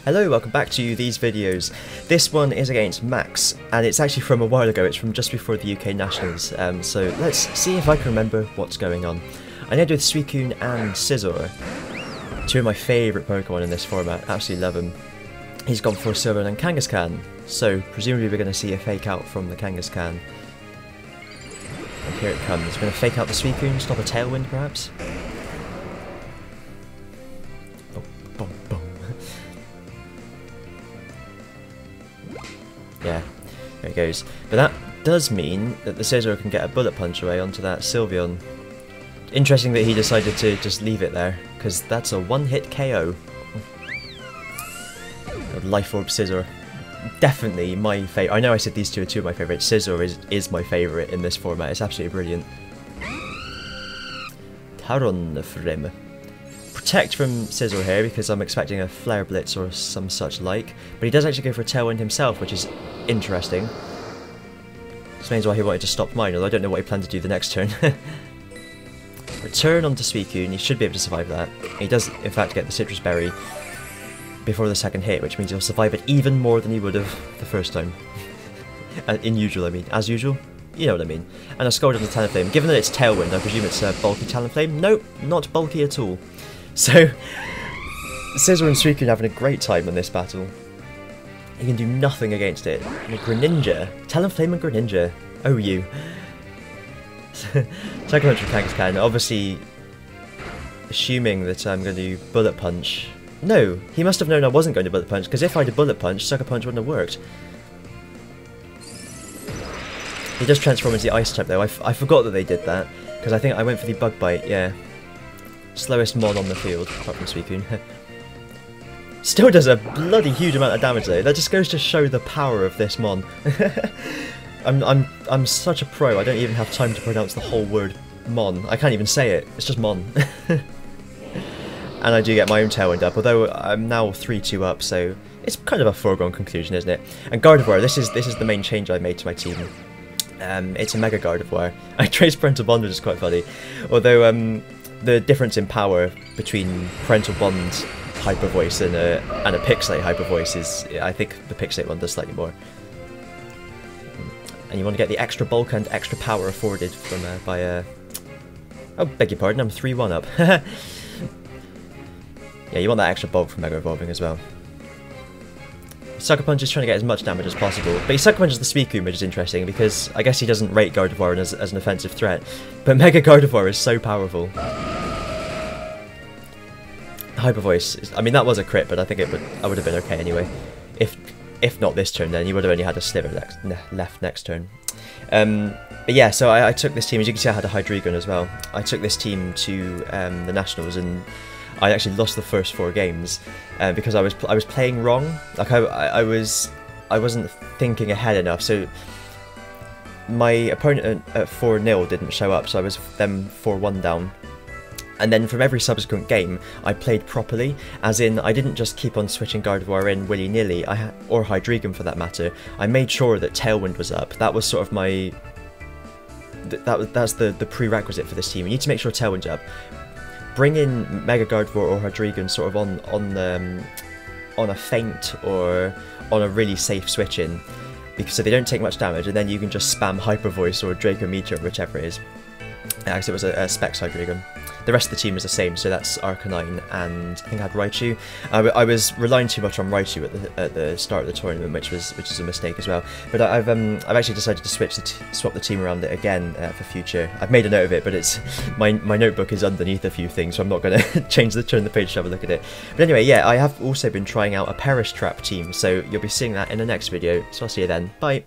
Hello, welcome back to these videos. This one is against Max, and it's actually from a while ago. It's from just before the UK Nationals, so let's see if I can remember what's going on. I ended with Suicune and Scizor, two of my favourite Pokemon in this format. Absolutely love them. He's gone for Silver and Kangaskhan, so presumably we're going to see a fake out from the Kangaskhan. And here it comes. We're going to fake out the Suicune, stop a Tailwind perhaps. Oh, boom, boom. Yeah, there it goes. But that does mean that the Scizor can get a Bullet Punch away onto that Sylveon. Interesting that he decided to just leave it there, because that's a one-hit KO. Life Orb Scizor. Definitely my favourite. I know I said these two are two of my favourites. Scizor is my favourite in this format. It's absolutely brilliant. Talonflame. Protect from Scizor here because I'm expecting a Flare Blitz or some such like, but he does actually go for a Tailwind himself, which is interesting. Explains why he wanted to stop mine, although I don't know what he planned to do the next turn. Return onto Suicune, he should be able to survive that. He does in fact get the Citrus Berry before the second hit, which means he'll survive it even more than he would have the first time. In usual, I mean. As usual? You know what I mean. And a Scald on the Talonflame. Given that it's Tailwind, I presume it's a bulky Talonflame? Nope, not bulky at all. So, Scizor and Suicune having a great time in this battle. He can do nothing against it. And a Greninja. Talonflame and Greninja. Oh, you. Second punch from Kangaskhan. Obviously, assuming that I'm going to do Bullet Punch. No, he must have known I wasn't going to Bullet Punch, because if I did Bullet Punch, Sucker Punch wouldn't have worked. He does transform into the Ice type though. I forgot that they did that, because I think I went for the Bug Bite, yeah. Slowest Mon on the field, apart from Suicune. Still does a bloody huge amount of damage though. That just goes to show the power of this Mon. I'm such a pro, I don't even have time to pronounce the whole word Mon. I can't even say it, it's just Mon. And I do get my own Tailwind up, although I'm now 3-2 up, so it's kind of a foregone conclusion, isn't it? And Gardevoir, this is the main change I made to my team. It's a Mega Gardevoir. I traced Parental Bond, which is quite funny. Although the difference in power between Parental Bond Hyper Voice and a Pixelate Hyper Voice is, I think the Pixelate one does slightly more. And you want to get the extra bulk and extra power afforded from by a... Oh, beg your pardon, I'm 3-1 up. Yeah, you want that extra bulk from Mega Evolving as well. Sucker Punch is trying to get as much damage as possible, but he Sucker Punches the Suicune, which is interesting because I guess he doesn't rate Gardevoir as an offensive threat, but Mega Gardevoir is so powerful. Hyper Voice, I mean that was a crit, but I think I would have been okay anyway. If not this turn, then you would have only had a sliver left next turn. But yeah, so I took this team, as you can see I had a Hydreigon as well. I took this team to the Nationals and I actually lost the first 4 games because I was playing wrong. Like I wasn't thinking ahead enough. So my opponent at 4-0 didn't show up, so I was then 4-1 down. And then from every subsequent game, I played properly, as in I didn't just keep on switching Gardevoir in willy-nilly, or Hydreigon for that matter. I made sure that Tailwind was up. That was sort of my... That's the prerequisite for this team. You need to make sure Tailwind's up. Bring in Mega Gardevoir or Hydreigon sort of on a feint or on a really safe switch in, because so they don't take much damage, and then you can just spam Hyper Voice or Draco Meteor, whichever it is. Because it was a Specs Hydreigon. The rest of the team is the same, so that's Arcanine and I think I had Raichu. I was relying too much on Raichu at the start of the tournament, which is a mistake as well. But I've actually decided to swap the team around it again for future. I've made a note of it, but it's my notebook is underneath a few things, so I'm not going to turn the page to have a look at it. But anyway, yeah, I have also been trying out a Perish Trap team, so you'll be seeing that in the next video. So I'll see you then. Bye.